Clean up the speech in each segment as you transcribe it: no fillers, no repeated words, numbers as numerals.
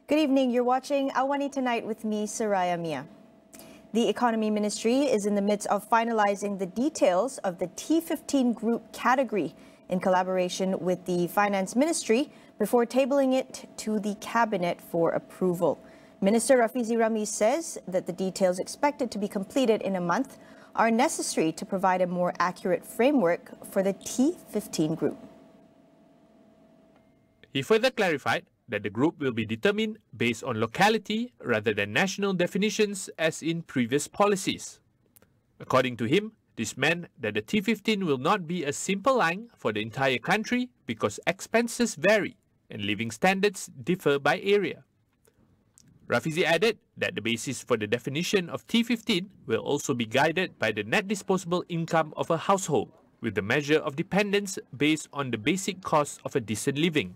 Good evening. You're watching AWANI Tonight with me, Saraya Mia. The Economy Ministry is in the midst of finalizing the details of the T15 group category in collaboration with the Finance Ministry before tabling it to the Cabinet for approval. Minister Rafizi Ramli says that the details expected to be completed in a month are necessary to provide a more accurate framework for the T15 group. He further clarified that the group will be determined based on locality rather than national definitions as in previous policies. According to him, this meant that the T15 will not be a simple line for the entire country because expenses vary and living standards differ by area. Rafizi added that the basis for the definition of T15 will also be guided by the net disposable income of a household, with the measure of dependence based on the basic cost of a decent living.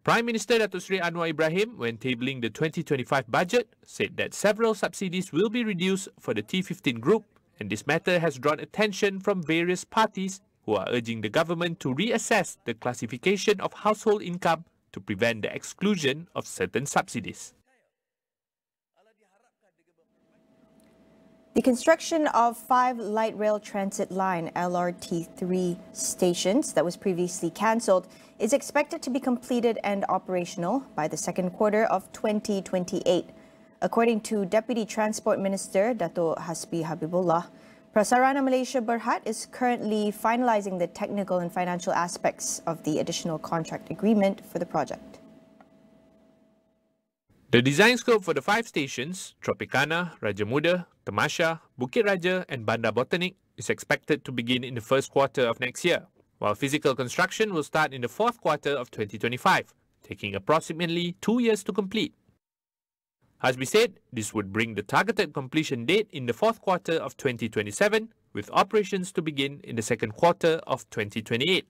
Prime Minister Datuk Seri Anwar Ibrahim, when tabling the 2025 budget, said that several subsidies will be reduced for the T15 group, and this matter has drawn attention from various parties who are urging the government to reassess the classification of household income to prevent the exclusion of certain subsidies. The construction of 5 light rail transit line LRT3 stations that was previously cancelled is expected to be completed and operational by the second quarter of 2028. According to Deputy Transport Minister Dato' Hasbi Habibullah, Prasarana Malaysia Berhad is currently finalising the technical and financial aspects of the additional contract agreement for the project. The design scope for the 5 stations, Tropicana, Raja Muda, Temasha, Bukit Raja and Bandar Botanic, is expected to begin in the first quarter of next year, while physical construction will start in the fourth quarter of 2025, taking approximately 2 years to complete. Hasbi said this would bring the targeted completion date in the fourth quarter of 2027, with operations to begin in the second quarter of 2028.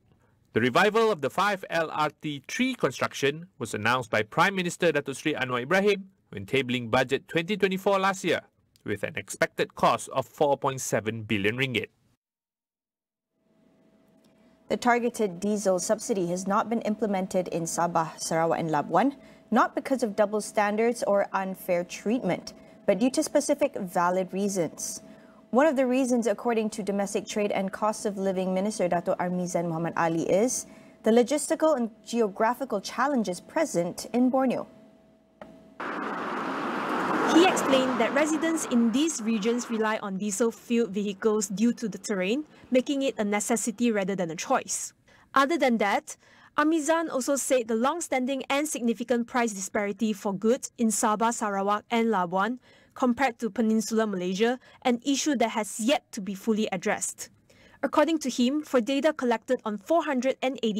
The revival of the 5 LRT3 construction was announced by Prime Minister Datuk Seri Anwar Ibrahim when tabling Budget 2024 last year, with an expected cost of 4.7 billion ringgit. The targeted diesel subsidy has not been implemented in Sabah, Sarawak and Labuan, not because of double standards or unfair treatment, but due to specific valid reasons. One of the reasons, according to Domestic Trade and Cost of Living Minister Dato' Armizan Muhammad Ali, is the logistical and geographical challenges present in Borneo. He explained that residents in these regions rely on diesel-fueled vehicles due to the terrain, making it a necessity rather than a choice. Other than that, Armizan also said the long-standing and significant price disparity for goods in Sabah, Sarawak and Labuan compared to Peninsular Malaysia, an issue that has yet to be fully addressed. According to him, for data collected on 480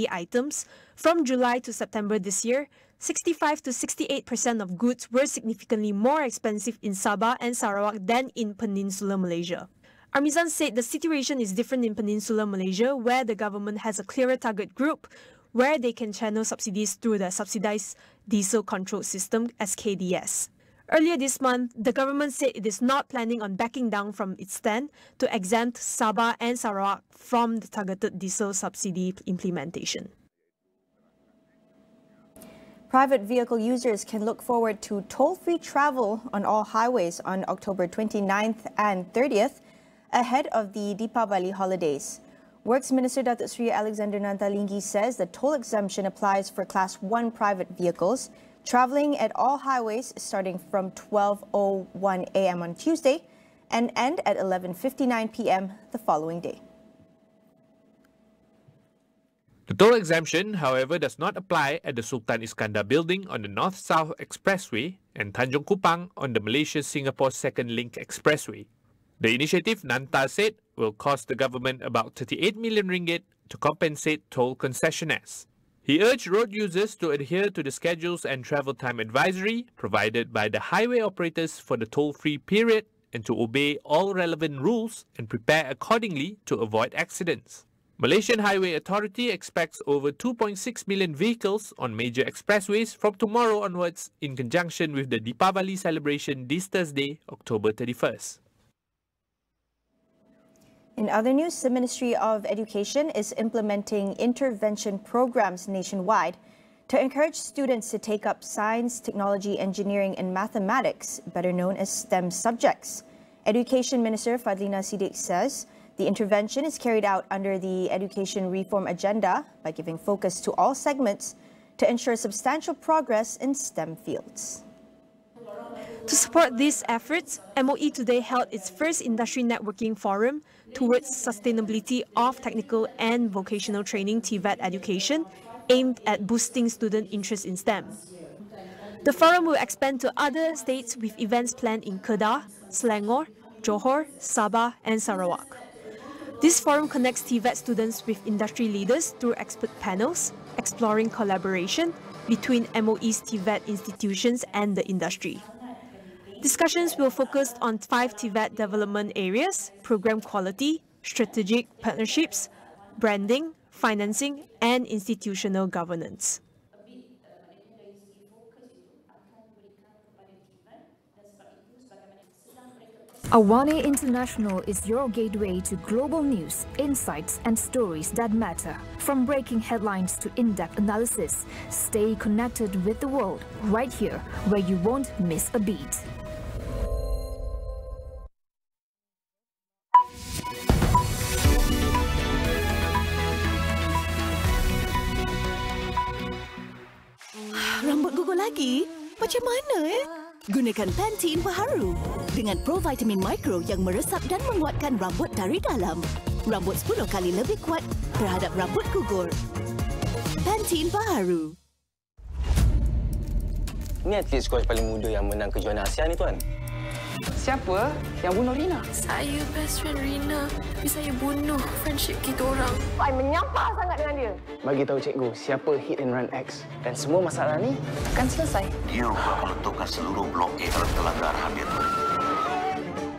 items from July to September this year, 65 to 68% of goods were significantly more expensive in Sabah and Sarawak than in Peninsular Malaysia. Armizan said the situation is different in Peninsular Malaysia, where the government has a clearer target group where they can channel subsidies through the Subsidised Diesel Control System, SKDS. Earlier this month, the government said it is not planning on backing down from its stand to exempt Sabah and Sarawak from the targeted diesel subsidy implementation. Private vehicle users can look forward to toll-free travel on all highways on October 29th and 30th ahead of the Deepavali holidays. Works Minister Datuk Seri Alexander Nantalinggi says the toll exemption applies for Class 1 private vehicles travelling at all highways starting from 12:01 a.m. on Tuesday and end at 11:59 p.m. the following day. The toll exemption, however, does not apply at the Sultan Iskandar building on the North-South Expressway and Tanjung Kupang on the Malaysia-Singapore Second Link Expressway. The initiative, Nanta said, will cost the government about 38 million ringgit to compensate toll concessionaires. He urged road users to adhere to the schedules and travel time advisory provided by the highway operators for the toll-free period and to obey all relevant rules and prepare accordingly to avoid accidents. Malaysian Highway Authority expects over 2.6 million vehicles on major expressways from tomorrow onwards in conjunction with the Deepavali celebration this Thursday, October 31st. In other news, the Ministry of Education is implementing intervention programs nationwide to to encourage students to take up science, technology, engineering, and mathematics, better known as STEM subjects. Education Minister Fadlina Siddiq says the intervention is carried out under the education reform agenda by giving focus to all segments to ensure substantial progress in STEM fields. To support these efforts, MOE today held its first industry networking forum towards sustainability of technical and vocational training TVET education aimed at boosting student interest in STEM. The forum will expand to other states with events planned in Kedah, Selangor, Johor, Sabah and Sarawak. This forum connects TVET students with industry leaders through expert panels, exploring collaboration between MOE's TVET institutions and the industry. Discussions will focus on 5 TVET development areas: program quality, strategic partnerships, branding, financing, and institutional governance. AWANI International is your gateway to global news, insights, and stories that matter. From breaking headlines to in-depth analysis, stay connected with the world right here, where you won't miss a beat. Rambut gugur lagi? Macam mana Gunakan Pantene Baharu dengan provitamin mikro yang meresap dan menguatkan rambut dari dalam. Rambut 10 kali lebih kuat terhadap rambut gugur. Pantene Baharu. Ini atlet squash paling muda yang menang kejuaraan Asia ni, Tuan. Siapa yang bunuh Rina? Saya best friend Rina. Tapi saya bunuh friendship kita orang. I menyampah sangat dengan dia. Bagi tahu cikgu siapa hit and run X dan semua masalah ni akan selesai. Dia akan meletupkan seluruh blok A dalam kelanggaran dia.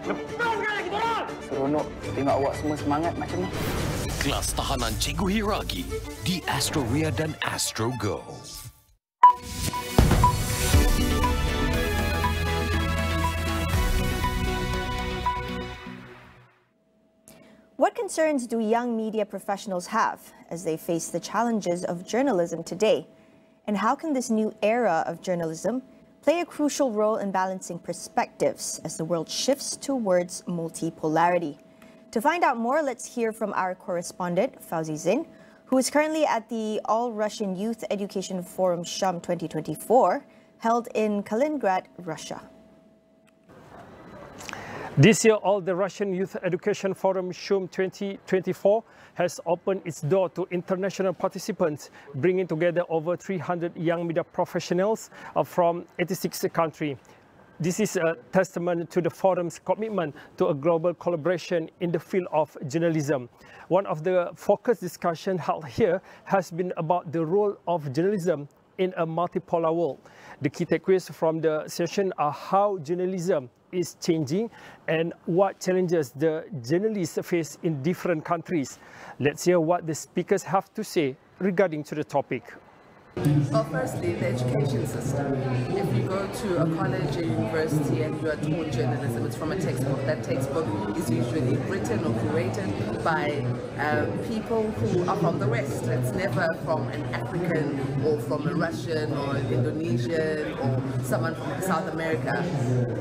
Lepaskan kita orang! Seronok tengok awak semua semangat macam ni. Kelas tahanan Cikgu Hiragi di Astro Ria dan Astro Go. What concerns do young media professionals have as they face the challenges of journalism today? And how can this new era of journalism play a crucial role in balancing perspectives as the world shifts towards multipolarity? To find out more, let's hear from our correspondent, Fauzi Zin, who is currently at the All-Russian Youth Education Forum SHUM 2024, held in Kaliningrad, Russia. This year, all the Russian Youth Education Forum SHUM 2024 has opened its door to international participants, bringing together over 300 young media professionals from 86 countries. This is a testament to the forum's commitment to a global collaboration in the field of journalism. One of the focus discussions held here has been about the role of journalism in a multipolar world. The key takeaways from the session are how journalism is changing and what challenges the journalists face in different countries. Let's hear what the speakers have to say regarding to the topic. Well, firstly, the education system. If you go to a college or university and you are taught journalism, it's from a textbook. That textbook is usually written or curated by people who are from the West. It's never from an African or from a Russian or an Indonesian or someone from South America.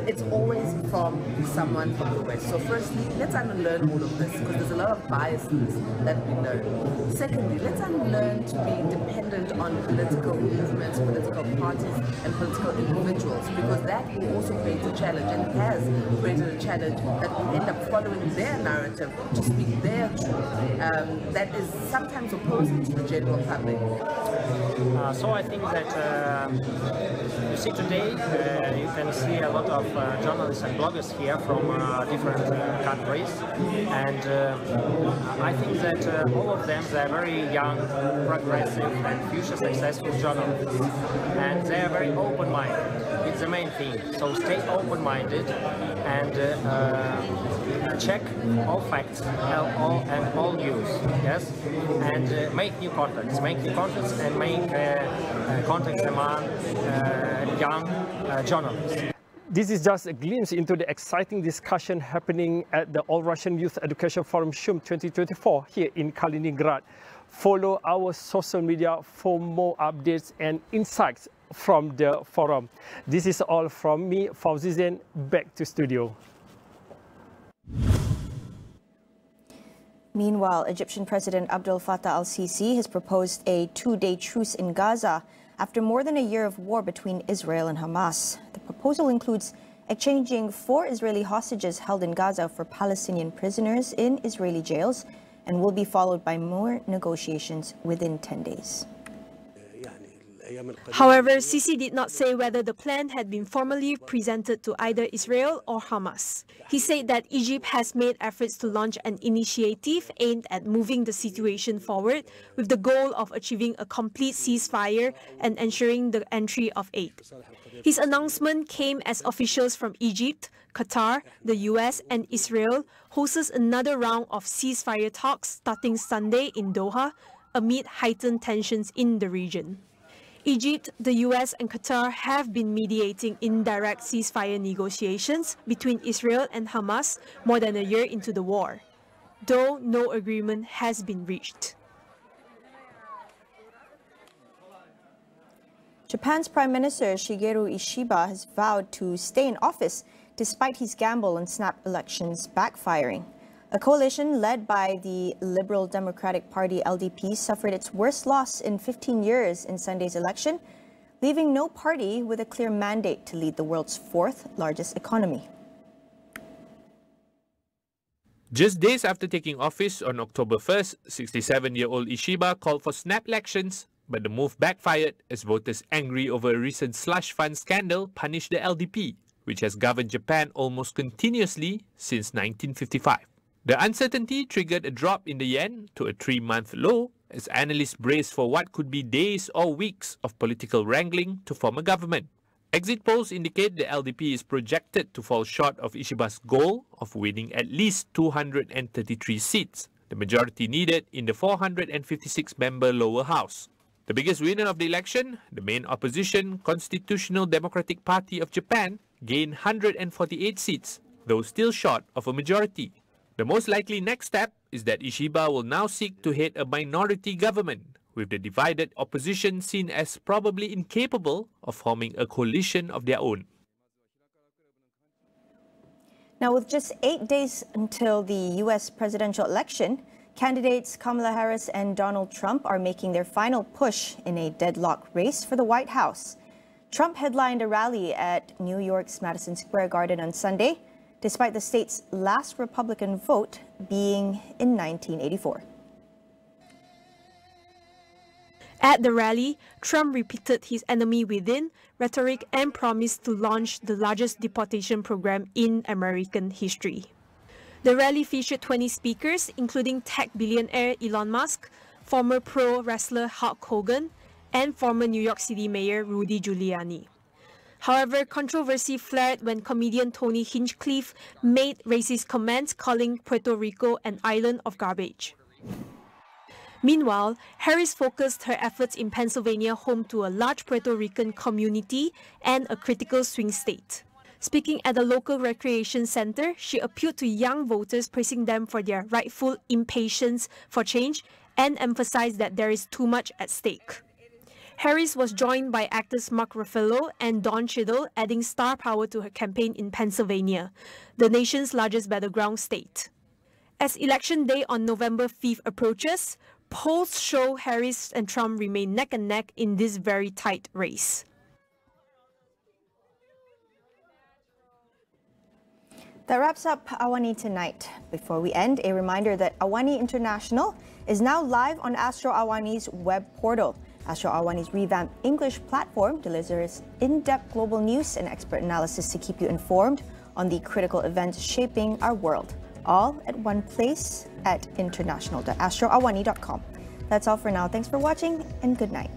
It's always from someone from the West. So firstly, let's unlearn all of this because there's a lot of biases that we learn. Secondly, let's unlearn to be dependent on political movements, political parties and political individuals, because that will also create a challenge and has created a challenge that we end up following their narrative to speak their truth that is sometimes opposing to the general public. So I think that you see today you can see a lot of journalists and bloggers here from different countries, and I think that all of them, they are very young, progressive and future successful journalists, and they are very open-minded. It's the main thing. So stay open-minded and check all facts and all news, yes, and make new contacts and make contacts among young journalists. This is just a glimpse into the exciting discussion happening at the All-Russian Youth Education Forum SHUM 2024 here in Kaliningrad. Follow our social media for more updates and insights from the forum. This is all from me, Fauzi Zain, back to studio. Meanwhile, Egyptian President Abdel Fattah al-Sisi has proposed a 2-day truce in Gaza after more than a year of war between Israel and Hamas. The proposal includes exchanging 4 Israeli hostages held in Gaza for Palestinian prisoners in Israeli jails and will be followed by more negotiations within 10 days. However, Sisi did not say whether the plan had been formally presented to either Israel or Hamas. He said that Egypt has made efforts to launch an initiative aimed at moving the situation forward with the goal of achieving a complete ceasefire and ensuring the entry of aid. His announcement came as officials from Egypt, Qatar, the US and Israel hosts another round of ceasefire talks starting Sunday in Doha amid heightened tensions in the region. Egypt, the US and Qatar have been mediating indirect ceasefire negotiations between Israel and Hamas more than a year into the war, though no agreement has been reached. Japan's Prime Minister Shigeru Ishiba has vowed to stay in office despite his gamble on snap elections backfiring. A coalition led by the Liberal Democratic Party LDP suffered its worst loss in 15 years in Sunday's election, leaving no party with a clear mandate to lead the world's 4th largest economy. Just days after taking office on October 1st, 67-year-old Ishiba called for snap elections, but the move backfired as voters angry over a recent slush fund scandal punished the LDP, which has governed Japan almost continuously since 1955. The uncertainty triggered a drop in the yen to a 3-month low as analysts brace for what could be days or weeks of political wrangling to form a government. Exit polls indicate the LDP is projected to fall short of Ishiba's goal of winning at least 233 seats, the majority needed in the 456-member lower house. The biggest winner of the election, the main opposition, Constitutional Democratic Party of Japan, gained 148 seats, though still short of a majority. The most likely next step is that Ishiba will now seek to head a minority government, with the divided opposition seen as probably incapable of forming a coalition of their own. Now, with just 8 days until the U.S. presidential election, candidates Kamala Harris and Donald Trump are making their final push in a deadlock race for the White House. Trump headlined a rally at New York's Madison Square Garden on Sunday, despite the state's last Republican vote being in 1984. At the rally, Trump repeated his enemy within rhetoric and promised to launch the largest deportation program in American history. The rally featured 20 speakers, including tech billionaire Elon Musk, former pro wrestler Hulk Hogan, and former New York City Mayor Rudy Giuliani. However, controversy flared when comedian Tony Hinchcliffe made racist comments calling Puerto Rico an island of garbage. Meanwhile, Harris focused her efforts in Pennsylvania, home to a large Puerto Rican community and a critical swing state. Speaking at a local recreation center, she appealed to young voters, praising them for their rightful impatience for change and emphasized that there is too much at stake. Harris was joined by actors Mark Ruffalo and Don Cheadle, adding star power to her campaign in Pennsylvania, the nation's largest battleground state. As Election Day on November 5th approaches, polls show Harris and Trump remain neck and neck in this very tight race. That wraps up AWANI tonight. Before we end, a reminder that AWANI International is now live on Astro AWANI's web portal. Astro AWANI's revamped English platform delivers in-depth global news and expert analysis to keep you informed on the critical events shaping our world. All at one place at international.astroawani.com. That's all for now. Thanks for watching and good night.